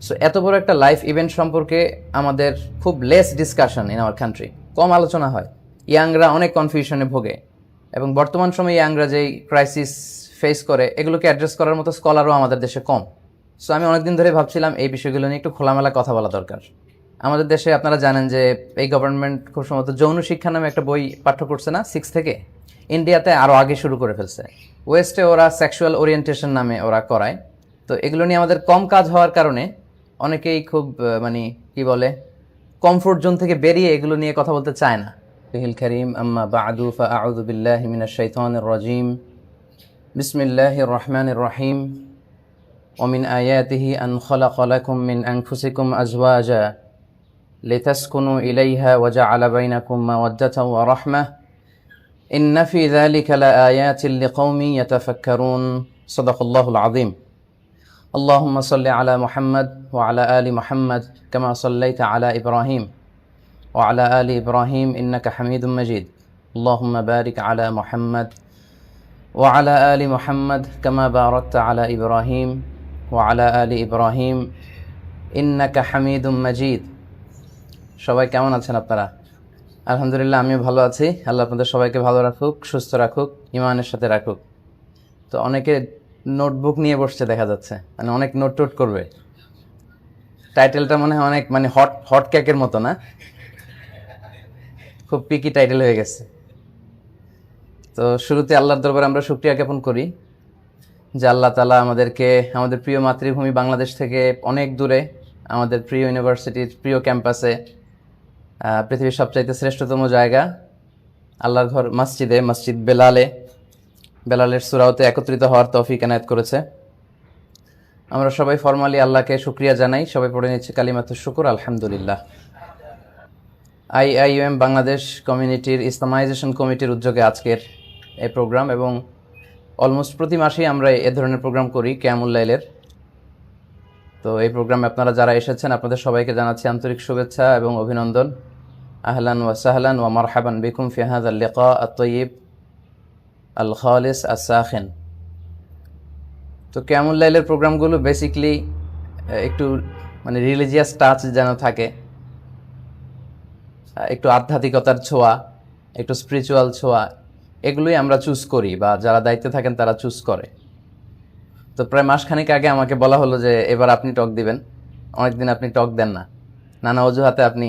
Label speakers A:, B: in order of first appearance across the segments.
A: So এত বড় একটা লাইফ ইভেন্ট সম্পর্কে আমাদের খুব less discussion in our country, কম আলোচনা হয়। ইয়াংরা অনেক কনফিউশনে ভোগে এবং বর্তমান সময়ে ইয়াংরা যেই ক্রাইসিস ফেস করে এগুলোকে অ্যাড্রেস করার মতো স্কলারও আমাদের দেশে কম। সো আমি অনেকদিন ধরে ভাবছিলাম এই বিষয়গুলো নিয়ে একটু খোলামেলা কথা বলা দরকার। আমাদের দেশে আপনারা জানেন যে এই গভর্নমেন্ট খুব সম্ভবত যৌন শিক্ষা নামে একটা বই পাঠ্য করছে না 6 থেকে। ইন্ডিয়াতে আরও আগে শুরু করে ফেলছে। ওয়েস্টে ওরা সেক্সুয়াল ওরিয়েন্টেশন নামে ওরা করায়। তো এগুলো নিয়ে আমাদের কম কাজ হওয়ার কারণে অনেকেই খুব মানে কি বলে কমফোর্ট জোন থেকে বেরিয়ে এগুলো নিয়ে কথা বলতে চায় না। বিহিল করিম আম্মা বা'দু ফাআউযু বিল্লাহি মিনাশ শাইতানির রাজিম। বিসমিল্লাহির রহমানির রহিম। ومن آياته أن خلق لكم من أنفسكم أزواجا لتسكنوا إليها وجعل بينكم مودة ورحمة إن في ذلك لآيات لقوم يتفكرون صدق الله العظيم اللهم صل على محمد وعلى آل محمد كما صليت على إبراهيم وعلى آل إبراهيم إنك حميد مجيد اللهم بارك على محمد وعلى آل محمد كما باركت على إبراهيم وعلى آل إبراهيم إنك حميد مجيد সবাই কেমন আছেন আপনারা? আলহামদুলিল্লাহ আমিও ভালো আছি। আল্লাহ আপনাদের সবাইকে ভালো রাখুক, সুস্থ রাখুক, ইমানের সাথে রাখুক। তো অনেকে নোটবুক নিয়ে বসছে দেখা যাচ্ছে, মানে অনেক নোট টোট করবে। টাইটেলটা মনে হয় অনেক মানে হট হট কেকের মতো না, খুব পিকি টাইটেল হয়ে গেছে। তো শুরুতে আল্লাহর দরবারে আমরা শুকরিয়া জ্ঞাপন করি যে আল্লাহ তাআলা আমাদেরকে আমাদের প্রিয় মাতৃভূমি বাংলাদেশ থেকে অনেক দূরে আমাদের প্রিয় ইউনিভার্সিটির প্রিয় ক্যাম্পাসে পৃথিবীর সবচাইতে শ্রেষ্ঠতম জায়গা আল্লাহর ঘর মসজিদ বেলালের সূরাতে একত্রিত হওয়ার তৌফিক এনায়েত করেছে। আমরা সবাই ফরমালি আল্লাহকে শুকরিয়া জানাই। সবাই পড়ে নিচ্ছে কালিমাতুশ শুকর আলহামদুলিল্লাহ। IIUM বাংলাদেশ কমিউনিটির ইসলামাইজেশন কমিটির উদ্যোগে আজকের এই প্রোগ্রাম, এবং অলমোস্ট প্রতি মাসেই আমরা এ ধরনের প্রোগ্রাম করি কিয়ামুল লাইলের। তো এই প্রোগ্রামে আপনারা যারা এসেছেন আপনাদের সবাইকে জানাচ্ছি আন্তরিক শুভেচ্ছা এবং অভিনন্দন। আহলান ওয়া সাহলান ওয়া মারহাবান বিকুম ফি হাযাল লিকা আত-তাইয়িব আল খালিস আস-সাখিন। তো কিয়ামুল লাইলের প্রোগ্রামগুলো বেসিক্যালি একটু মানে রিলিজিয়াস টাচ যেন থাকে, একটু আধ্যাত্মিকতার ছোঁয়া, একটু স্পিরিচুয়াল ছোঁয়া, এগুলোই আমরা চুজ করি বা যারা দায়িত্বে থাকেন তারা চুজ করে। তো প্রায় মাসখানেক আগে আমাকে বলা হলো যে এবার আপনি টক দিবেন, অনেকদিন আপনি টক দেন না, নানা অজুহাতে আপনি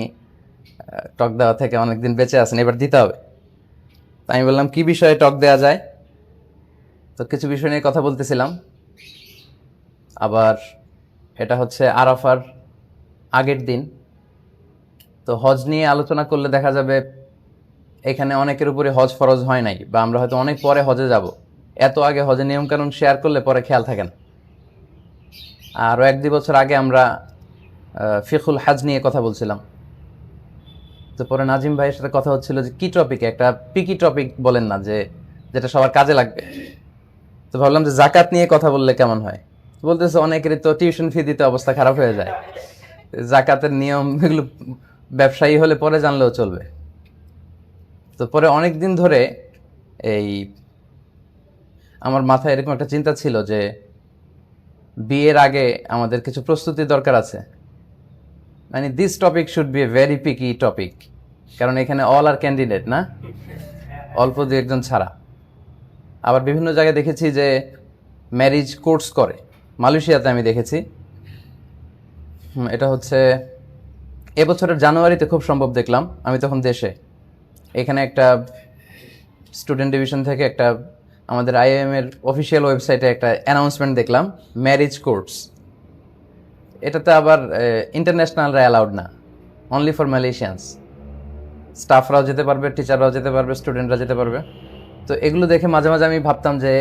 A: টক দেওয়া থেকে অনেকদিন বেঁচে আছেন, এবার দিতে হবে। তাই আমি বললাম কি বিষয়ে টক দেওয়া যায়। তো কিছু বিষয় নিয়ে কথা বলতেছিলাম। আবার এটা হচ্ছে আরাফার আগের দিন। তো হজ নিয়ে আলোচনা করলে দেখা যাবে এখানে অনেকের উপরে হজ ফরজ হয় নাই, বা আমরা হয়তো অনেক পরে হজে যাব, এত আগে হজের নিয়মকানুন শেয়ার করলে পরে খেয়াল থাকে না। আরও 1-2 বছর আগে আমরা ফিকুল হজ নিয়ে কথা বলছিলাম। তো পরে নাজিম ভাইয়ের সাথে কথা হচ্ছিল যে কি টপিকে, একটা পিকি টপিক বলেন না যে যেটা সবার কাজে লাগবে। তো ভাবলাম যে জাকাত নিয়ে কথা বললে কেমন হয়। বলতেছে অনেকেরই তো টিউশন ফি দিতে অবস্থা খারাপ হয়ে যায়, জাকাতের নিয়ম এগুলো ব্যবসায়ী হলে পরে জানলেও চলবে। তো পরে অনেক দিন ধরে এই আমার মাথায় এরকম একটা চিন্তা ছিল যে বিয়ের আগে আমাদের কিছু প্রস্তুতি দরকার আছে। মানে this topic should be a very picky topic, কারণ এখানে অল আর ক্যান্ডিডেট না, অল্প 2-1 ছাড়া। আবার বিভিন্ন জায়গায় দেখেছি যে ম্যারিজ কোর্স করে, মালয়েশিয়াতে আমি দেখেছি। এটা হচ্ছে এবছরের জানুয়ারিতে খুব সম্ভব দেখলাম, আমি তখন দেশে। এখানে একটা স্টুডেন্ট ডিভিশন থেকে একটা আমাদের IIM এর অফিসিয়াল ওয়েবসাইটে একটা অ্যানাউন্সমেন্ট দেখলাম, ম্যারিজ কোর্স। এটাতে আবার ইন্টারন্যাশনালরা অ্যালাউড না, অনলি ফর মালয়েশিয়ানস। স্টাফরাও যেতে পারবে, টিচাররাও যেতে পারবে, স্টুডেন্টরা যেতে পারবে। তো এগুলো দেখে মাঝে মাঝে আমি ভাবতাম যে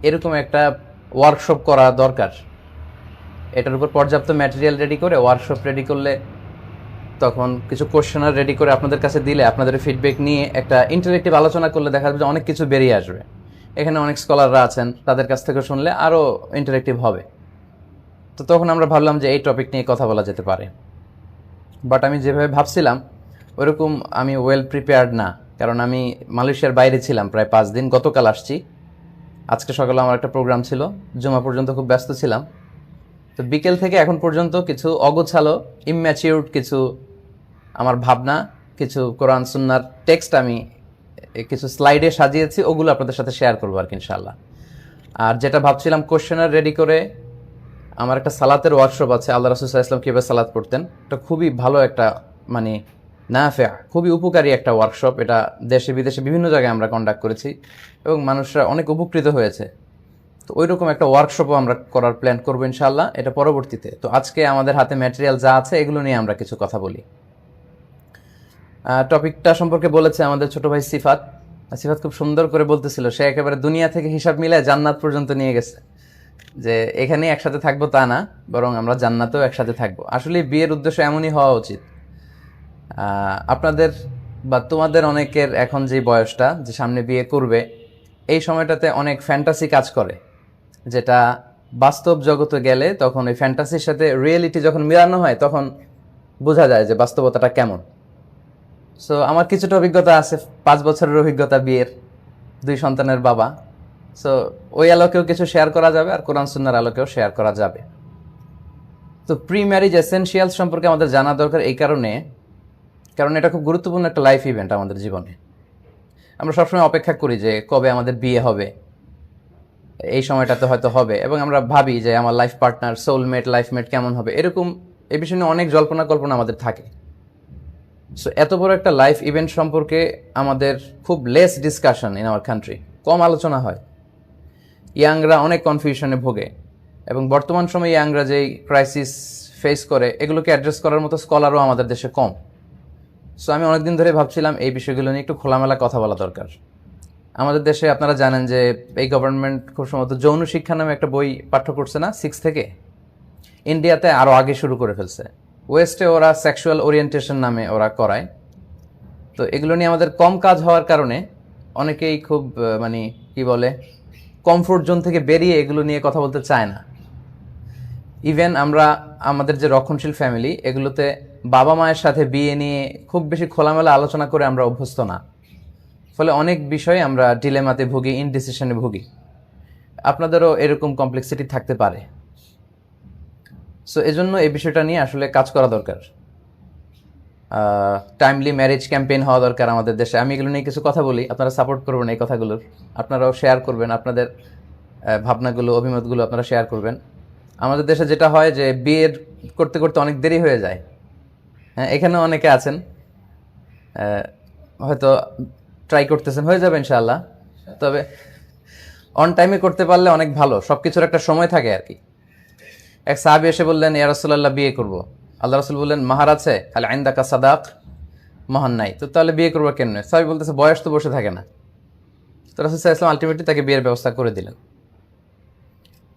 A: এরকম একটা ওয়ার্কশপ করা দরকার। এটার উপর পর্যাপ্ত ম্যাটেরিয়াল রেডি করে ওয়ার্কশপ রেডি করলে, তখন কিছু কোশ্চেনার রেডি করে আপনাদের কাছে দিলে, আপনাদের ফিডব্যাক নিয়ে একটা ইন্টারেক্টিভ আলোচনা করলে দেখা যাবে যে অনেক কিছু বেরিয়ে আসবে। এখানে অনেক স্কলাররা আছেন, তাদের কাছ থেকে শুনলে আরও ইন্টারেক্টিভ হবে। তো তখন আমরা ভাবলাম যে এই টপিক নিয়ে কথা বলা যেতে পারে। বাট আমি যেভাবে ভাবছিলাম ওইরকম আমি ওয়েল প্রিপেয়ার্ড না, কারণ আমি মালয়েশিয়ার বাইরে ছিলাম প্রায় 5 দিন। গতকাল আসছি, আজকে সকালে আমার একটা প্রোগ্রাম ছিল, জুমা পর্যন্ত খুব ব্যস্ত ছিলাম। তো বিকেল থেকে এখন পর্যন্ত কিছু অগোছালো ইম্যাচিউরড কিছু আমার ভাবনা, কিছু কোরআন সুন্নাহর টেক্সট আমি কিছু স্লাইডে সাজিয়েছি, ওগুলো আপনাদের সাথে শেয়ার করবো আর কি ইনশাআল্লাহ। আর যেটা ভাবছিলাম, কোশ্চেনার রেডি করে আমার একটা সালাতের ওয়ার্কশপ আছে, আল্লাহ রাসূল সাল্লাল্লাহু আলাইহি ওয়াসাল্লাম কীভাবে সালাত পড়তেন, এটা খুবই ভালো একটা মানে নাফিয়া, খুবই উপকারী একটা ওয়ার্কশপ। এটা দেশে বিদেশে বিভিন্ন জায়গায় আমরা কন্ডাক্ট করেছি এবং মানুষরা অনেক উপকৃত হয়েছে। তো ওই রকম একটা ওয়ার্কশপও আমরা করার প্ল্যান করবো ইনশাআল্লাহ এটা পরবর্তীতে। তো আজকে আমাদের হাতে ম্যাটেরিয়াল যা আছে এগুলো নিয়ে আমরা কিছু কথা বলি। টপিকটা সম্পর্কে বলেছে আমাদের ছোট ভাই সিফাত। সিফাত খুব সুন্দর করে বলতেছিল, সে একেবারে দুনিয়া থেকে হিসাব মিলে জান্নাত পর্যন্ত নিয়ে গেছে, যে এখানেই একসাথে থাকবো তা না, বরং আমরা জান্নাতেও একসাথে থাকবো। আসলে বিয়ের উদ্দেশ্য এমনই হওয়া উচিত। আপনাদের বা তোমাদের অনেকের এখন যে বয়সটা, যে সামনে বিয়ে করবে, এই সময়টাতে অনেক ফ্যান্টাসি কাজ করে, যেটা বাস্তব জগতে গেলে তখন ওই ফ্যান্টাসির সাথে রিয়েলিটি যখন মিলানো হয় তখন বোঝা যায় যে বাস্তবতাটা কেমন। সো আমার কিছুটা অভিজ্ঞতা আছে, 5 বছরের অভিজ্ঞতা বিয়ের, 2 সন্তানের বাবা। সো ওই আলোকেও কিছু শেয়ার করা যাবে, আর কোরআন সুন্নাহর আলোকেও শেয়ার করা যাবে। তো প্রি ম্যারিজ এসেনশিয়ালস সম্পর্কে আমাদের জানা দরকার এই কারণ এটা খুব গুরুত্বপূর্ণ একটা লাইফ ইভেন্ট আমাদের জীবনে। আমরা সবসময় অপেক্ষা করি যে কবে আমাদের বিয়ে হবে, এই সময়টাতে হয়তো হবে, এবং আমরা ভাবি যে আমার লাইফ পার্টনার, সোলমেট, লাইফমেট কেমন হবে, এরকম এই বিষয়ে নিয়ে অনেক জল্পনা কল্পনা আমাদের থাকে। সো এত বড় একটা লাইফ ইভেন্ট সম্পর্কে আমাদের খুব less discussion in our country, কম আলোচনা হয়। ইয়াংরা অনেক কনফিউশনে ভোগে, এবং বর্তমান সময়ে ইয়াংরা যেই ক্রাইসিস ফেস করে, এগুলোকে অ্যাড্রেস করার মতো স্কলারও আমাদের দেশে কম। সো আমি অনেকদিন ধরে ভাবছিলাম এই বিষয়গুলো নিয়ে একটু খোলামেলা কথা বলা দরকার। আমাদের দেশে আপনারা জানেন যে এই গভর্নমেন্ট খুব সম্ভবত যৌন শিক্ষা নামে একটা বই পাঠ্য করছে না, 6 থেকে। ইন্ডিয়াতে আরও আগে শুরু করে ফেলছে, ওয়েস্টে ওরা সেক্সুয়াল ওরিয়েন্টেশন নামে ওরা করায়। তো এগুলো নিয়ে আমাদের কম কাজ হওয়ার কারণে অনেকেই খুব মানে কি বলে, কমফোর্ট জোন থেকে বেরিয়ে এগুলো নিয়ে কথা বলতে চায় না। ইভেন আমরা আমাদের যে রক্ষণশীল ফ্যামিলি, এগুলোতে বাবা মায়ের সাথে বিয়ে নিয়ে খুব বেশি খোলামেলা আলোচনা করে আমরা অভ্যস্ত না, ফলে অনেক বিষয়ে আমরা ডিলেমাতে ভুগি, ইনডিসিশনে ভুগি। আপনাদেরও এরকম কমপ্লেক্সিটি থাকতে পারে। সো এজন্য এই বিষয়টা নিয়ে আসলে কাজ করা দরকার। টাইমলি ম্যারেজ ক্যাম্পেইন হওয়া দরকার আমাদের দেশে। আমি এগুলো নিয়ে কিছু কথা বলি, আপনারা সাপোর্ট করবেন এই কথাগুলোর, আপনারাও শেয়ার করবেন, আপনাদের ভাবনাগুলো, অভিমতগুলো আপনারা শেয়ার করবেন। আমাদের দেশে যেটা হয় যে বিয়ের করতে করতে অনেক দেরি হয়ে যায়। হ্যাঁ, এখানেও অনেকে আছেন হয়তো ট্রাই করতেছেন, হয়ে যাবে ইনশাআল্লাহ। তবে অন টাইমে করতে পারলে অনেক ভালো, সব কিছুর একটা সময় থাকে আর কি। এক সাহাবী এসে বললেন, ইয়া রাসূলুল্লাহ বিয়ে করব। আল্লাহ রাসূল বললেন, মাহার আছে? খালি ইনদাকা সাদাক, মহান নাই তো তাহলে বিয়ে করবো কেন? সাহাবী বলতেছে, বয়স তো বসে থাকে না। তো রাসূল সাল্লাল্লাহু আলাইহি ওয়াসাল্লাম আলটিমেটলি তাকে বিয়ের ব্যবস্থা করে দিলেন।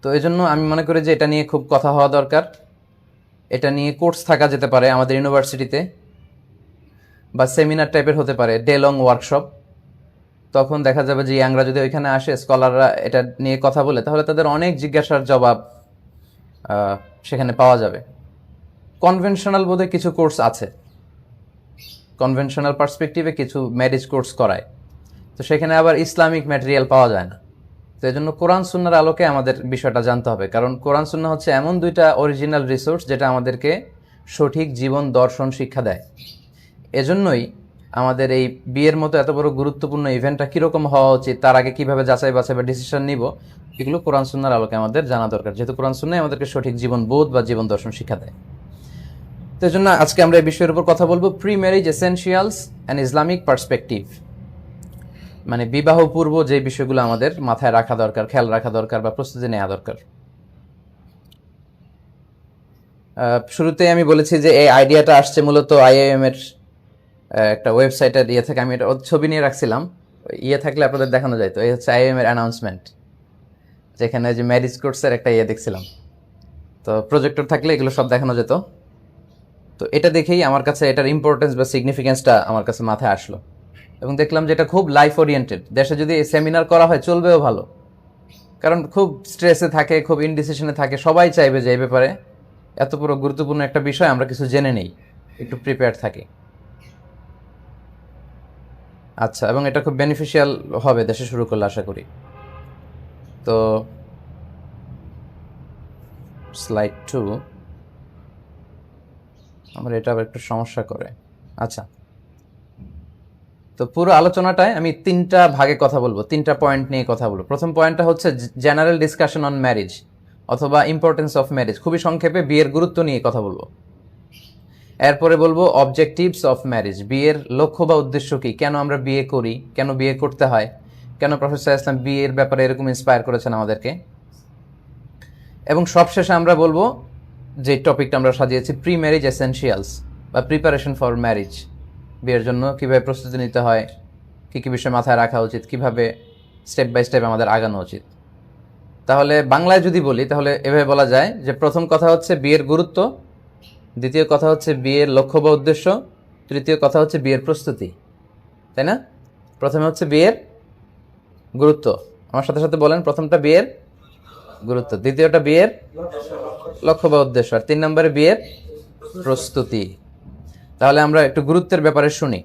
A: তো এই জন্য আমি মনে করি যে এটা নিয়ে খুব কথা হওয়া দরকার। এটা নিয়ে কোর্স থাকা যেতে পারে আমাদের ইউনিভার্সিটিতে, বা সেমিনার টাইপের হতে পারে, ডে লং ওয়ার্কশপ। তখন দেখা যাবে যে ইয়াংরা যদি ওইখানে আসে, স্কলাররা এটা নিয়ে কথা বলে, তাহলে তাদের অনেক জিজ্ঞাসার জবাব সেখানে পাওয়া যাবে। কনভেনশনাল বোধহয় কিছু কোর্স আছে, কনভেনশনাল পার্সপেক্টিভে কিছু ম্যারেজ কোর্স করায়, তো সেখানে আবার ইসলামিক ম্যাটেরিয়াল পাওয়া যায় না। তো এই জন্য কোরআন সুন্নাহর আলোকে আমাদের বিষয়টা জানতে হবে, কারণ কোরআন সুন্নাহ হচ্ছে এমন দুইটা অরিজিনাল রিসোর্স যেটা আমাদেরকে সঠিক জীবন দর্শন শিক্ষা দেয়। এজন্যই আমাদের এই বিয়ের মতো এত বড় গুরুত্বপূর্ণ ইভেন্টটা কীরকম হওয়া উচিত, তার আগে কীভাবে যাচাই বাছাই বা ডিসিশন নিব, এগুলো কোরআন সুন্নাহর আলোকে আমাদের জানা দরকার, যেহেতু কোরআন সুন্নাহ আমাদেরকে সঠিক জীবন বোধ বা জীবন দর্শন শিক্ষা দেয়। তো এই জন্য আজকে আমরা এই বিষয়ের উপর কথা বলবো, pre marriage essentials and Islamic perspective. মানে বিবাহ পূর্ব যে বিষয়গুলো আমাদের মাথায় রাখা দরকার, খেয়াল রাখা দরকার, বা প্রস্তুতি নেওয়া দরকার। শুরুতে আমি বলেছি যে এই আইডিয়াটা আসছে মূলত আইআইএম এর একটা ওয়েবসাইটের ইয়ে থেকে। আমি এটা ছবি নিয়ে রাখছিলাম, ইয়ে থাকলে আপনাদের দেখানো যায়। তো এই হচ্ছে আইআইএম এর অ্যানাউন্সমেন্ট, যেখানে যে ম্যারেজ কোর্সের একটা ইয়ে দেখছিলাম। তো প্রজেক্টর থাকলে এগুলো সব দেখানো যেত। তো এটা দেখেই আমার কাছে এটার ইম্পর্টেন্স বা সিগনিফিকেন্সটা আমার কাছে মাথায় আসলো, এবং দেখলাম যে এটা খুব লাইফ ওরিয়েন্টেড। দেশে যদি এই সেমিনার করা হয় চলবেও ভালো, কারণ খুব স্ট্রেসে থাকে, খুব ইনডিসিশনে থাকে, সবাই চাইবে যে এই ব্যাপারে এত বড় গুরুত্বপূর্ণ একটা বিষয় আমরা কিছু জেনে নেই, একটু প্রিপেয়ার থাকি। আচ্ছা, এবং এটা খুব বেনিফিশিয়াল হবে দেশে শুরু করলে আশা করি। তো স্লাইড 2, আমার এটা আবার একটু সমস্যা করে। আচ্ছা, তো পুরো আলোচনাটায় আমি 3টা ভাগে কথা বলবো, 3টা পয়েন্ট নিয়ে কথা বলবো। প্রথম পয়েন্টটা হচ্ছে জেনারেল ডিসকাশন অন ম্যারেজ অথবা ইম্পর্টেন্স অফ ম্যারেজ, খুবই সংক্ষেপে বিয়ের গুরুত্ব নিয়ে কথা বলবো। এরপরে বলবো অবজেক্টিভস অফ ম্যারেজ, বিয়ের লক্ষ্য বা উদ্দেশ্য কি, কেন আমরা বিয়ে করি, কেন বিয়ে করতে হয়, কেন প্রফেসর ইসলাম বিয়ের ব্যাপারে এরকম ইন্সপায়ার করেছেন আমাদেরকে। এবং সবশেষে আমরা বলবো যে টপিকটা আমরা সাজিয়েছি, প্রি ম্যারেজ এসেনশিয়ালস বা প্রিপারেশন ফর ম্যারেজ, বিয়ের জন্য কীভাবে প্রস্তুতি নিতে হয়, কী কী বিষয় মাথায় রাখা উচিত, কীভাবে স্টেপ বাই স্টেপ আমাদের আগানো উচিত। তাহলে বাংলায় যদি বলি তাহলে এভাবে বলা যায় যে প্রথম কথা হচ্ছে বিয়ের গুরুত্ব, দ্বিতীয় কথা হচ্ছে বিয়ের লক্ষ্য বা উদ্দেশ্য, তৃতীয় কথা হচ্ছে বিয়ের প্রস্তুতি, তাই না? প্রথমে হচ্ছে বিয়ের গুরুত্ব, আমার সাথে সাথে বলেন, প্রথমটা বিয়ের গুরুত্ব, দ্বিতীয়টা বিয়ের লক্ষ্য বা উদ্দেশ্য, আর 3 নম্বরে বিয়ের প্রস্তুতি। তাহলে আমরা একটু গুরুত্বের ব্যাপারে শুনি।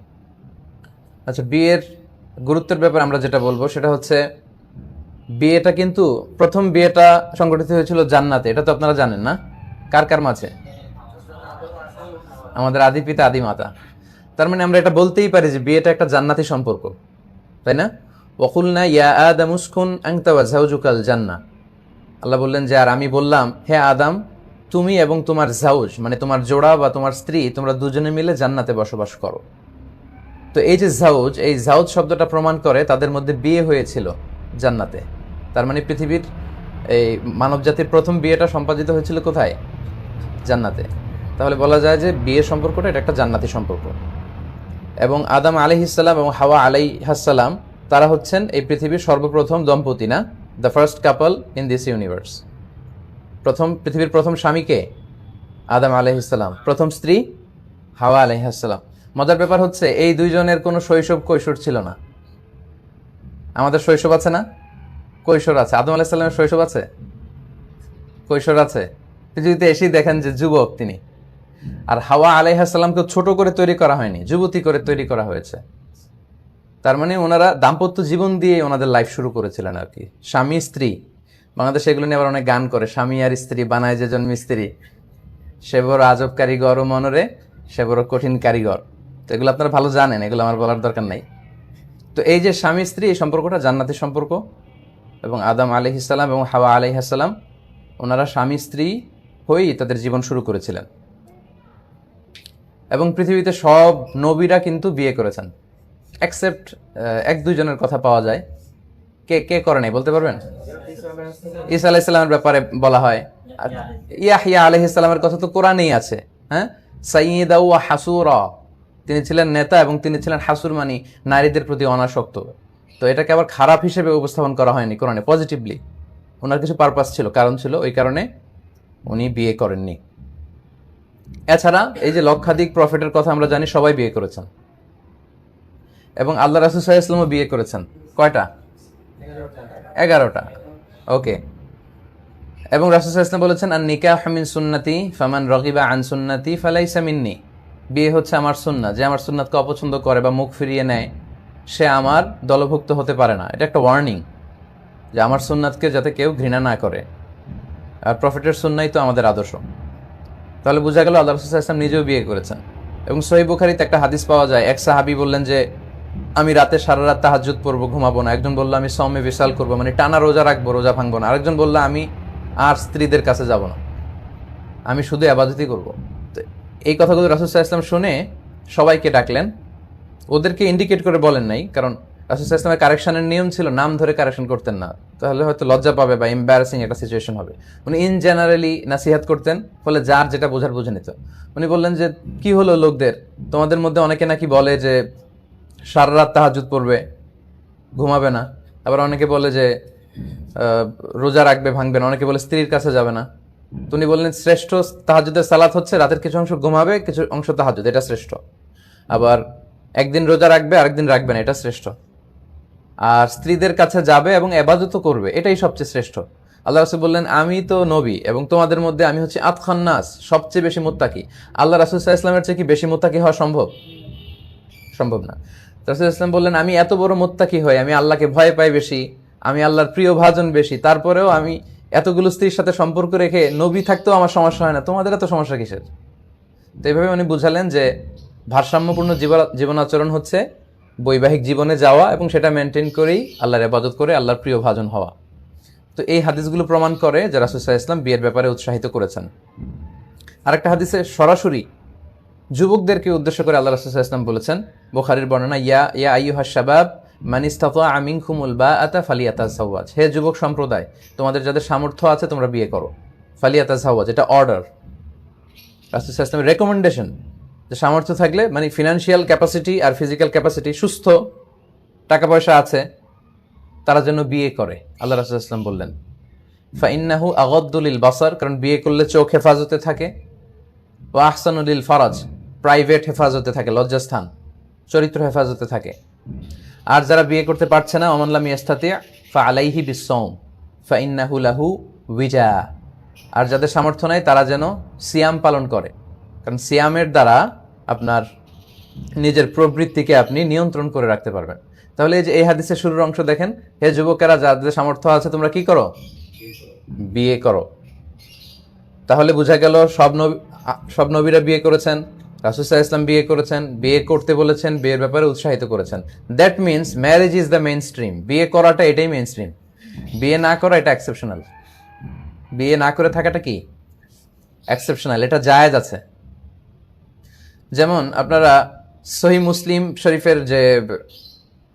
A: আচ্ছা, বিয়ের গুরুত্বের ব্যাপারে আমরা যেটা বলবো সেটা হচ্ছে বিয়েটা কিন্তু প্রথম বিয়েটা সংগঠিত হয়েছিল জান্নাতে, এটা তো আপনারা জানেন না? কার কার মাঝে? আমাদের আদি পিতা আদি মাতা। তার মানে আমরা এটা বলতেই পারি যে বিয়েটা একটা জান্নাতি সম্পর্ক, তাই না? ওয়াকুলনা ইয়া আদাম উসকুন আনতা ওয়া যাওজুকাল জান্নাহ, আল্লাহ বললেন যে আর আমি বললাম হে আদম, তুমি এবং তোমার জাউজ মানে তোমার জোড়া বা তোমার স্ত্রী তোমরা দুজনে মিলে জান্নাতে বসবাস করো। তো এই যে জাউজ, এই জাউজ শব্দটা প্রমাণ করে তাদের মধ্যে বিয়ে হয়েছিল জান্নাতে। তার মানে পৃথিবীর এই মানবজাতির প্রথম বিয়েটা সম্পাদিত হয়েছিল কোথায়? জান্নাতে। তাহলে বলা যায় যে বিয়ের সম্পর্কটা এটা একটা জান্নাতি সম্পর্ক। এবং আদম আলাইহিসসালাম এবং হাওয়া আলাইহাসসালাম তারা হচ্ছেন এই পৃথিবীর সর্বপ্রথম দম্পতি, না? The first couple in this universe. পৃথিবীর প্রথম স্বামীকে আদম আলাইহিসসালাম, প্রথম স্ত্রী হাওয়া আলাইহিসসালাম। মজার ব্যাপার হচ্ছে এই দুইজনের কোনো শৈশব কৈশোর ছিল না। আমাদের শৈশব আছে না? কৈশোর আছে। আদম আলাইহিসসালামের শৈশব আছে? কৈশোর আছে। পৃথিবীতে এসেই দেখেন যে যুবক তিনি। আর হাওয়া আলাইহিসসালামকে ছোট করে তৈরি করা হয়নি, যুবতী করে তৈরি করা হয়েছে। তার মানে ওনারা দাম্পত্য জীবন দিয়ে ওনাদের লাইফ শুরু করেছিলেন আর কি। স্বামী স্ত্রী, বাংলাদেশে এগুলো নিয়ে আবার অনেক গান করে, স্বামী আর স্ত্রী বানায় যে জন্ম স্ত্রী, সে বড় আজব কারিগর ও মনরে, সে বড় কঠিন কারিগর। তো এগুলো আপনারা ভালো জানেন, এগুলো আমার বলার দরকার নাই। তো এই যে স্বামী স্ত্রী, এই সম্পর্কটা জান্নাতি সম্পর্ক। এবং আদম আলাইহিসসালাম এবং হাওয়া আলাইহিসসালাম ওনারা স্বামী স্ত্রী হয়েই তাদের জীবন শুরু করেছিলেন। এবং পৃথিবীতে সব নবীরা কিন্তু বিয়ে করেছেন, এক্সেপ্ট 1-2 জনের কথা পাওয়া যায়। কে কে করে নাই বলতে পারবেন? ঈসা আলাইহিস সালামের ব্যাপারে বলা হয়। ইয়াহইয়া আলাইহিস সালামের কথা তো কোরআনেই আছে। হ্যাঁ, সাইয়্যিদা ওয়া হাসুরা, তিনি ছিলেন নেতা এবং তিনি ছিলেন হাসুর, মানে নারীদের প্রতি অনাসক্ত। তো এটাকে আবার খারাপ হিসেবে উপস্থাপন করা হয়নি কোরআনে, পজিটিভলি। ওনার কিছু পারপাস ছিল, কারণ ছিল, ওই কারণে উনি বিয়ে করেননি। এছাড়া এই যে লক্ষাধিক প্রফেটের কথা আমরা জানি, সবাই বিয়ে করেছেন। এবং আল্লাহ রাসূল সাল্লাল্লাহু আলাইহি ওয়াসাল্লামও বিয়ে করেছেন। কয়টা? 11টা। ওকে। এবং রাসূল সাল্লাল্লাহু আলাইহি ওয়াসাল্লাম বলেছেন, আন নিকাহু মিন সুন্নতি ফামান রাগিবা আন সুন্নতি ফালাইসা মিন্নি। বিয়ে হচ্ছে আমার সুন্নাহ, যে আমার সুন্নাতকে অপছন্দ করে বা মুখ ফিরিয়ে নেয় সে আমার দলভুক্ত হতে পারে না। এটা একটা ওয়ার্নিং যে আমার সুন্নাতকে যাতে কেউ ঘৃণা না করে। আর প্রফেটের সুন্নাহই তো আমাদের আদর্শ। তাহলে বোঝা গেল আল্লাহ রাসূল সাল্লাল্লাহু আলাইহি ওয়াসাল্লাম নিজেও বিয়ে করেছেন। এবং সহিহ বুখারীতে একটা হাদিস পাওয়া যায়, এক সাহাবী বললেন যে আমি রাতে সারা রাত তাহাজ্জুদ পড়বো, ঘুমাবো না। একজন বলল আমি সওমে বিসাল করবো, মানে টানা রোজা রাখবো, রোজা ভাঙবো না। আরেকজন বলল আমি আর স্ত্রীদের কাছে যাব না, আমি শুধু ইবাদতই করবো। তো এই কথাগুলো রাসূল সাল্লাল্লাহু আলাইহি ওয়াসাল্লাম শুনে সবাইকে ডাকলেন, ওদেরকে ইন্ডিকেট করে বলেন নাই, কারণ রাসূল সাল্লাল্লাহু আলাইহি ওয়াসাল্লামের কারেকশনের নিয়ম ছিল নাম ধরে কারেকশন করতেন না, তাহলে হয়তো লজ্জা পাবে বা এম্বারাসিং একটা সিচুয়েশন হবে। উনি ইন জেনারেলি নাসিহাত করতেন, ফলে যার যেটা বোঝার বুঝে নিত। উনি বললেন যে কি হলো লোকদের, তোমাদের মধ্যে অনেকে নাকি বলে যে সারা রাত তাহাজ্জুদ পড়বে, ঘুমাবে না। আবার অনেকে বলে যে রোজা রাখবে, ভাঙবে না। অনেকে বলে স্ত্রীর কাছে যাবে না। তো উনি বললেন শ্রেষ্ঠ তাহাজ্জুদের সালাত হচ্ছে রাতের কিছু অংশ ঘুমাবে, কিছু অংশ তাহাজ্জুদ, এটা শ্রেষ্ঠ। আবার একদিন রোজা রাখবে, আরেকদিন রাখবে না, এটা শ্রেষ্ঠ। আর স্ত্রীদের কাছে যাবে এবং ইবাদতও করবে, এটাই সবচেয়ে শ্রেষ্ঠ। আল্লাহ রাসূল বললেন আমি তো নবী এবং তোমাদের মধ্যে আমি হচ্ছে আতখান নাস, সবচেয়ে বেশি মুত্তাকি। আল্লাহ রাসূল সাল্লাল্লাহু আলাইহি ওয়াসাল্লামের চেয়ে কি বেশি মুত্তাকি হওয়া সম্ভব? সম্ভব না। রাসূল সাল্লাল্লাহু আলাইহি ওয়াসাল্লাম বললেন আমি এত বড় মুত্তাকি হই, আমি আল্লাহকে ভয় পাই বেশি, আমি আল্লাহর প্রিয় ভাজন বেশি, তারপরেও আমি এতগুলো স্ত্রীর সাথে সম্পর্ক রেখে নবী থাকতেও আমার সমস্যা হয় না, তোমাদের এত সমস্যা কিসের? তো এইভাবে উনি বুঝালেন যে ভারসাম্যপূর্ণ জীবনাচরণ হচ্ছে বৈবাহিক জীবনে যাওয়া এবং সেটা মেনটেন করেই আল্লাহর ইবাদত করে আল্লাহর প্রিয় ভাজন হওয়া। তো এই হাদিসগুলো প্রমাণ করে যে রাসূল সাল্লাল্লাহু আলাইহি ওয়াসাল্লাম বিয়ের ব্যাপারে উৎসাহিত করেছেন। আরেকটা হাদিসে সরাসরি যুবকদেরকে উদ্দেশ্য করে আল্লাহ রাসূল সাল্লাল্লাহু আলাইহি ওয়াসাল্লাম বলেছেন, বুখারীর বর্ণনা, ইয়া আইয়ুহাশ শাবাব মান ইসতাতাআ মিনকুমুল বাআতা ফালিয়াতাযাওয়াজ। হে যুবক সম্প্রদায়, তোমাদের যাদের সামর্থ্য আছে তোমরা বিয়ে করো। ফালিয়াতাযাওয়াজ, এটা অর্ডার, রাসূল সাল্লাল্লাহু আলাইহি ওয়াসাল্লামের রেকমেন্ডেশন, যে সামর্থ্য থাকলে মানে ফিনান্সিয়াল ক্যাপাসিটি আর ফিজিক্যাল ক্যাপাসিটি, সুস্থ টাকা পয়সা আছে, তারা যেন বিয়ে করে। আল্লাহ রাসূল সাল্লাল্লাহু আলাইহি ওয়াসাল্লাম বললেন ফাইন্নাহু আগাদ্দু লিল বাসার, কারণ বিয়ে করলে চোখ হেফাজতে থাকে, ওয়া আহসানু লিল ফারাজ, প্রাইভেট হেফাজতে থাকে, লজ্জাস্থান, চরিত্র হেফাজতে থাকে। আর যারা বিয়ে করতে পারছে না, ওমান লাম ইয়াস্তাতি ফাআলাইহি বিসসাওম ফাইন্নাহু লাহু উইজা, আর যাদের সামর্থ্য নাই তারা যেন সিয়াম পালন করে, কারণ সিয়ামের দ্বারা আপনার নিজের প্রবৃত্তিকে আপনি নিয়ন্ত্রণ করে রাখতে পারবেন। তাহলে এই যে এই হাদিসের শুরুর অংশ দেখেন, হে যুবকেরা যাদের সামর্থ্য আছে তোমরা কি করো? বিয়ে করো। তাহলে বোঝা গেল সব নবীরা বিয়ে করেছেন, রাসূল সাল্লাল্লাহু আলাইহি ওয়াসাল্লাম বিয়ে করেছেন, বিয়ে করতে বলেছেন, বিয়ের ব্যাপারে উৎসাহিত করেছেন। That means marriage is the main stream. বিয়ে করাটা এটাই মেইন স্ট্রিম, বিয়ে না করা এটা এক্সেপশনাল। বিয়ে না করে থাকাটা কি? এক্সেপশনাল, এটা জায়েজ আছে। যেমন আপনারা সহিহ মুসলিম শরীফের যে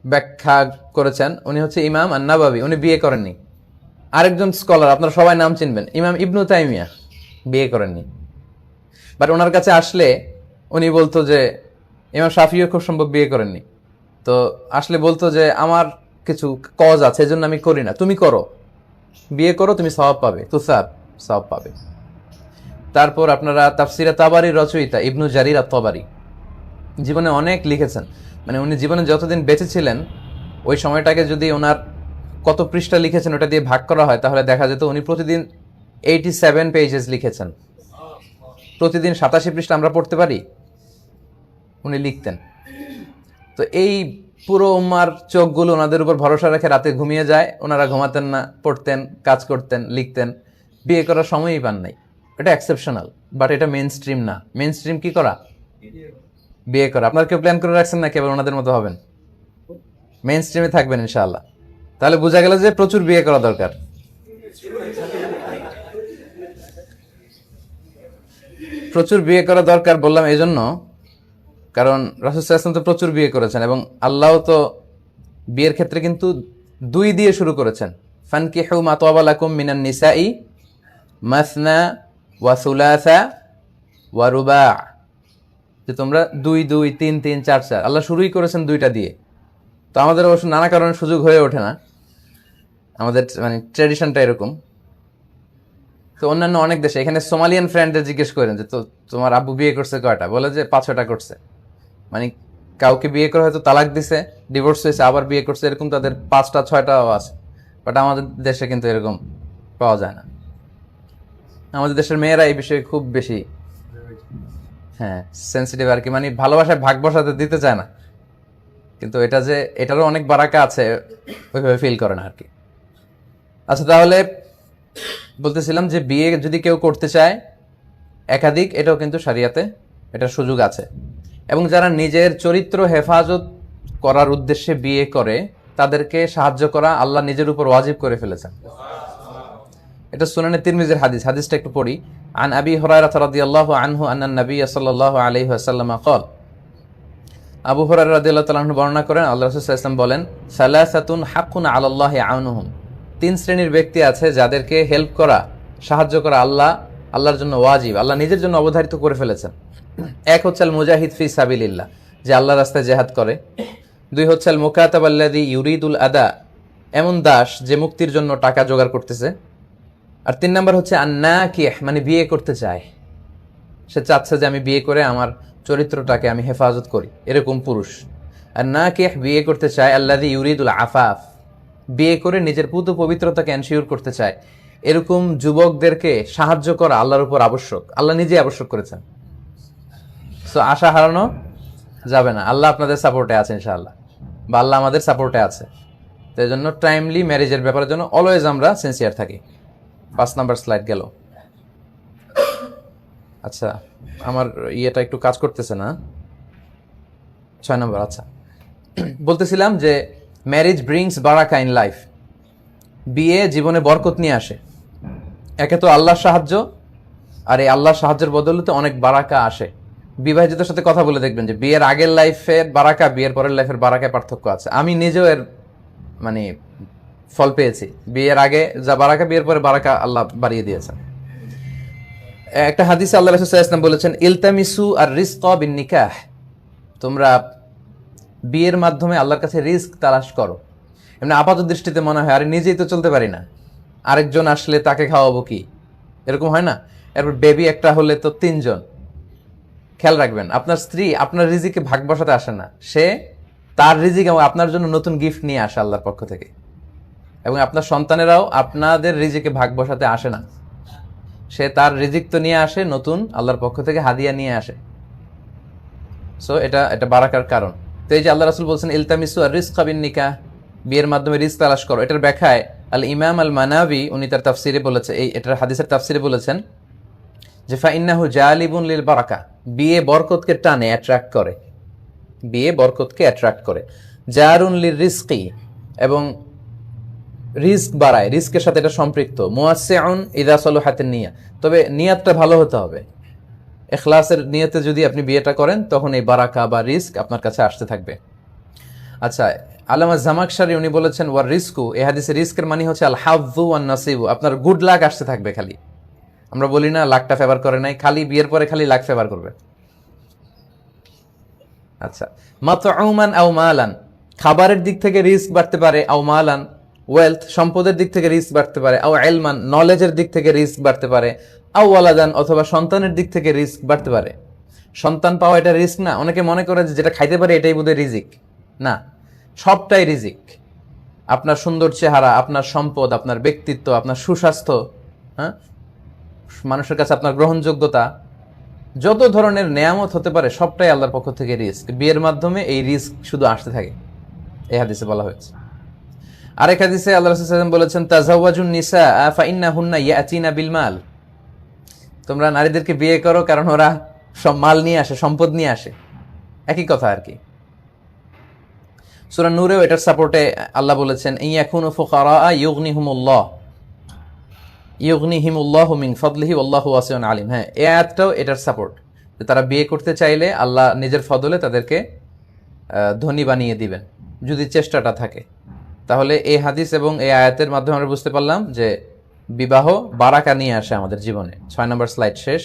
A: ব্যাখ্যা করেছেন, উনি হচ্ছে ইমাম আন-নাবাবী, উনি বিয়ে করেননি। আরেকজন স্কলার আপনারা সবাই নাম চিনবেন, ইমাম ইবনু তাইমিয়া, বিয়ে করেননি। বাট ওনার কাছে আসলে উনি বলতো যে, ইমাম শাফিও খুব সম্ভব বিয়ে করেননি, তো আসলে বলতো যে আমার কিছু কজ আছে এজন্য আমি করি না, তুমি করো, বিয়ে করো, তুমি সওয়াব পাবে, সওয়াব পাবে। তারপর আপনারা তাফসিরে তাবারির রচয়িতা ইবনু জারির আত-তাবারি জীবনে অনেক লিখেছেন, মানে উনি জীবনে যতদিন বেঁচে ছিলেন ওই সময়টাকে যদি ওনার কত পৃষ্ঠা লিখেছেন ওটা দিয়ে ভাগ করা হয়, তাহলে দেখা যেত উনি প্রতিদিন 87 পেজেস লিখেছেন। প্রতিদিন 87 পৃষ্ঠা আমরা পড়তে পারি? উনি লিখতেন। তো এই পুরো উম্মার চোখগুলো ওনাদের উপর ভরসা রেখে রাতে ঘুমিয়ে যায়, ওনারা ঘুমাতেন না, পড়তেন, কাজ করতেন, লিখতেন, বিয়ে করার সময়ই পান নাই। এটা এক্সেপশনাল, বাট এটা মেইন স্ট্রিম না। মেইন স্ট্রিম কি করা? বিয়ে করা। আপনার কেউ প্ল্যান করে রাখছেন না কেবল ওনাদের মতো হবেন? মেইন স্ট্রিমে থাকবেন ইনশাআল্লাহ। তাহলে বোঝা গেল যে প্রচুর বিয়ে করা দরকার। প্রচুর বিয়ে করা দরকার বললাম এই জন্য, কারণ রাসূল সাল্লাল্লাহু আলাইহি ওয়াসাল্লাম তো প্রচুর বিয়ে করেছেন, এবং আল্লাহ তো বিয়ের ক্ষেত্রে কিন্তু 2 দিয়ে শুরু করেছেন। ফানকিহু মা তাবা লাকুম মিনান নিসাই মাসনা ওয়া সুলাসা ওয়া রুবা, যে তোমরা 2 2 3 3 4 4, আল্লাহ শুরুই করেছেন 2টা দিয়ে। তো আমাদের অবশ্য নানা কারণে সুযোগ হয়ে ওঠে না, আমাদের মানে ট্র্যাডিশনটা এরকম। তো অন্যান্য অনেক দেশে, এখানে সোমালিয়ান ফ্রেন্ডদের জিজ্ঞেস করেন যে তো তোমার আব্বু বিয়ে করছে কয়টা, বলে যে 5-6টা করছে। মানে কাউকে বিয়ে করে হয়তো তালাক দিছে, ডিভোর্স হয়েছে, আবার বিয়ে করছে, এরকম তাদের 5টা 6টাও আছে। বাট আমাদের দেশে কিন্তু এরকম পাওয়া যায় না। আমাদের দেশের মেয়েরা এই বিষয়ে খুব বেশি সেন্সিটিভ আর কি, মানে ভালোবাসায় ভাগ বসাতে দিতে চায় না, কিন্তু এটা যে এটারও অনেক বারাকা আছে ওইভাবে ফিল করে না আর কি। আচ্ছা, তাহলে বলতেছিলাম যে বিয়ে যদি কেউ করতে চায় একাধিক, এটাও কিন্তু শরিয়াতে এটার সুযোগ আছে। এবং যারা নিজের চরিত্র হেফাজত করার উদ্দেশ্যে বিয়ে করে তাদেরকে সাহায্য করা আল্লাহ নিজের উপর ওয়াজিব করে ফেলেছেন। এটা সুনানে তিরমিজির হাদিস, হাদিসটা একটু পড়ি। আন আবি হুরায়রা রাদিয়াল্লাহু আনহু আন্নান নবী সাল্লাল্লাহু আলাইহি ওয়াসাল্লাম ক্বাল, আবু হুরায়রা রাদিয়াল্লাহু তাআলা আনহু বর্ণনা করেন আল্লাহ রাসূল সাল্লাল্লাহু আলাইহি ওয়াসাল্লাম বলেন, সালাসাতুন হাক্কুন আলাল্লাহি আউনুহুম, 3 শ্রেণীর ব্যক্তি আছে যাদেরকে হেল্প করা, সাহায্য করা আল্লাহর জন্য ওয়াজিব, আল্লাহ নিজের জন্য অবধারিত করে ফেলেছেন। এক হচ্ছে আল মুজাহিদ ফি সাবিলিল্লাহ, যে আল্লাহর রাস্তায় জিহাদ করে। 2 হচ্ছে আল মুকাতাব আল্লাযী ইউরিদুল আদা, এমন দাস যে মুক্তির জন্য টাকা জোগাড় করতেছে। আর 3 নাম্বার হচ্ছে আন-নাকিহ, মানে বিয়ে করতে চায়, সে চাচ্ছে যে আমি বিয়ে করে আমার চরিত্রটাকে আমি হেফাজত করি, এরকম পুরুষ। আর নাকিহ বিয়ে করতে চায় আল্লাযী ইউরিদুল আফাফ, বিয়ে করে নিজের পুতু পবিত্রতাকে এনশিওর করতে চায়। এরকম যুবকদেরকে সাহায্য করা আল্লাহর উপর আবশ্যক, আল্লাহ নিজে আবশ্যক করেছেন। সো আশা হারানো যাবে না, আল্লাহ আপনাদের সাপোর্টে আছে ইনশাআল্লাহ, বা আল্লাহ আমাদের সাপোর্টে আছে। তো এই জন্য টাইমলি ম্যারেজের ব্যাপারের জন্য অলওয়েজ আমরা সিনসিয়ার থাকি। 5 নাম্বার স্লাইড গেল। আচ্ছা, আমার ইয়েটা একটু কাজ করতেছে না। 6 নম্বর। আচ্ছা, বলতেছিলাম যে ম্যারেজ ব্রিংস বারাকা ইন লাইফ। বিয়ে জীবনে বরকত নিয়ে আসে। একে তো আল্লাহর সাহায্য, আর এই আল্লাহর সাহায্যের বদলতে অনেক বারাকা আসে। বিবাহিতদের সাথে কথা বলে দেখবেন যে বিয়ের আগের লাইফের বারাকা, বিয়ের পরের লাইফের বারাকায় পার্থক্য আছে। আমি নিজেও এর মানে ফল পেয়েছি। বিয়ের আগে যা বারাকা, বিয়ের পরে বারাকা আল্লাহ বাড়িয়ে দিয়েছেন। একটা হাদিসে আল্লাহ রাসূল সাল্লাল্লাহু আলাইহি ওয়াসাল্লাম বলেছেন, ইলতামিসু আর রিজকা বিন নিকাহ। তোমরা বিয়ের মাধ্যমে আল্লাহর কাছে রিস্ক তালাশ করো। এমনি আপাত দৃষ্টিতে মনে হয় আরে নিজেই তো চলতে পারি না, আরেকজন আসলে তাকে খাওয়াবো কি, এরকম হয় না? এরপর বেবি একটা হলে তো 3 জন। খেয়াল রাখবেন, আপনার স্ত্রী আপনার রিজিকে ভাগ বসাতে আসে না, সে তার রিজিক এবং আপনার জন্য নতুন গিফট নিয়ে আসে আল্লাহর পক্ষ থেকে। এবং আপনার সন্তানেরাও আপনাদের রিজিকে ভাগ বসাতে আসে না, সে তার রিজিক তো নিয়ে আসে, নতুন আল্লাহর পক্ষ থেকে হাদিয়া নিয়ে আসে। সো এটা বারাকার কারণ। তো এই যে আল্লাহ রাসূল বলছেন ইলতামিসু আর রিজকা বিন নিকাহ, বিয়ের মাধ্যমে রিজক তালাশ করো। এটার ব্যাখ্যায় আল ইমাম আল মানাবি উনি তার তাফসিরে বলেছে, এটার হাদিসের তাফসিরে বলেছেন যে ফাইন্নাহু জালিবুন লিল বারাকা, বিয়ে বরকতকে টানে, অ্যাট্রাক্ট করে। বিয়ে বরকতকে অ্যাট্রাক্ট করে। জারুন লির রিজকি, এবং রিস্ক বাড়ায়, রিস্কের সাথে এটা সম্পৃক্ত। মুয়াসসিউন ইযা সলুহাতিন নিয়া, তবে নিয়াতটা ভালো হতে হবে। ইখলাসের নিয়তে যদি আপনি বিয়েটা করেন, তখন এই বারাকা বা রিস্ক আপনার কাছে আসতে থাকবে। আচ্ছা, আল্লামা জামাকশারি উনি বলেছেন ওয়ার রিস্কু, এই হাদিসে রিস্কের মানে হচ্ছে আল হাযযু ওয়ান নাসিবু, আপনার গুড লাক আসতে থাকবে খালি। আমরা বলি না লাকটা ফেভার করে নাই, খালি বিয়ের পরে খালি লাক ফেভার করবে। আচ্ছা, মাতউমান আও মালান, খাবারের দিক থেকে রিস্ক বাড়তে পারে। আও মালান, ওয়েলথ সম্পদের দিক থেকে রিস্ক বাড়তে পারে। আও ইলমান, নলেজের দিক থেকে রিস্ক বাড়তে পারে। আও ওয়ালাদান, অথবা সন্তানের দিক থেকে রিস্ক বাড়তে পারে। সন্তান পাওয়া এটা রিস্ক না? অনেকে মনে করে যে যেটা খাইতে পারে এটাই বোধহয় রিজিক। না, সবটাই রিজিক। আপনার সুন্দর চেহারা, আপনার সম্পদ, আপনার ব্যক্তিত্ব, আপনার সুস্বাস্থ্য, হ্যাঁ, মানুষের কাছে আপনার গ্রহণযোগ্যতা, যত ধরনের নেয়ামত হতে পারে সবটাই আল্লাহর পক্ষ থেকে রিস্ক। বিয়ের মাধ্যমে এই রিস্ক শুধু আসতে থাকে, এই হাদিসে বলা হয়েছে। আরেক হাদিসে আল্লাহ রাসূল সাল্লাল্লাহু আলাইহি ওয়াসাল্লাম বলেছেন তাযাওয়াজুন নিসা ফাইন্নাহুন্না ইয়াতিনা বিল মাল, তোমরা নারীদেরকে বিয়ে করো কারণ ওরা সব মাল নিয়ে আসে, সম্পদ নিয়ে আসে। একই কথা আর কি। সূরা নূরেও এটার সাপোর্টে আল্লাহ বলেছেন ইয়াকুনু ফুকারা ইউগনিহিমুল্লাহু মিন ফাদলিহি ওয়াল্লাহু ওয়াসিউন আলিম। হ্যাঁ, এই আয়াতটাও এটার সাপোর্ট, যে তারা বিয়ে করতে চাইলে আল্লাহ নিজের ফদলে তাদেরকে ধনী বানিয়ে দিবেন যদি চেষ্টাটা থাকে। তাহলে এই হাদিস এবং এই আয়াতের মাধ্যমে আমরা বুঝতে পারলাম যে বিবাহ বারাকা নিয়ে আসে আমাদের জীবনে। 6 নম্বর স্লাইড শেষ।